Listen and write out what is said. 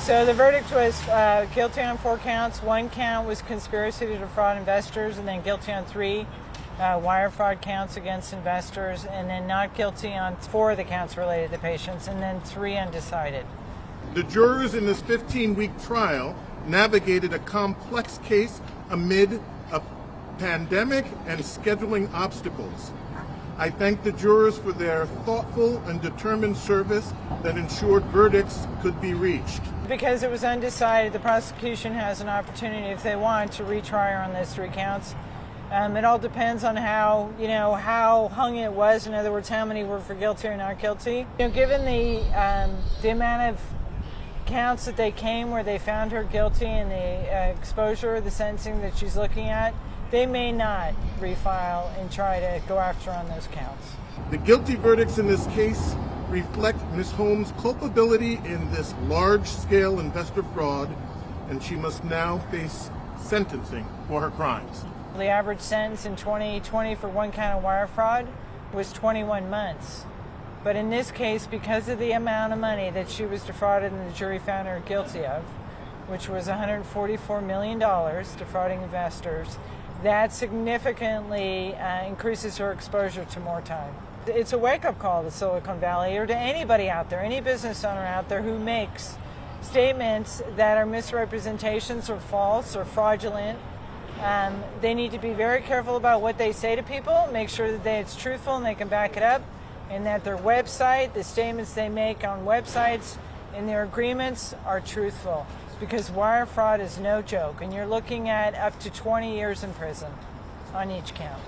So the verdict was guilty on 4 counts. 1 count was conspiracy to defraud investors, and then guilty on 3 wire fraud counts against investors, and then not guilty on 4 of the counts related to patients, and then 3 undecided. The jurors in this 15-week trial navigated a complex case amid a pandemic and scheduling obstacles. I thank the jurors for their thoughtful and determined service that ensured verdicts could be reached. Because it was undecided, the prosecution has an opportunity, if they want, to retry her on those 3 counts. It all depends on how hung it was. In other words, how many were for guilty or not guilty. Given the amount of counts that they came where they found her guilty and the exposure, the sentencing that she's looking at, they may not refile and try to go after her on those counts. The guilty verdicts in this case reflect Ms. Holmes' culpability in this large-scale investor fraud, and she must now face sentencing for her crimes. The average sentence in 2020 for 1 count of wire fraud was 21 months. But in this case, because of the amount of money that she was defrauded and the jury found her guilty of, which was $144 million defrauding investors, that significantly increases her exposure to more time. It's a wake-up call to Silicon Valley, or to anybody out there, any business owner out there who makes statements that are misrepresentations or false or fraudulent. They need to be very careful about what they say to people, make sure that it's truthful and they can back it up, and that their website, the statements they make on websites, and their agreements are truthful. Because wire fraud is no joke, and you're looking at up to 20 years in prison on each count.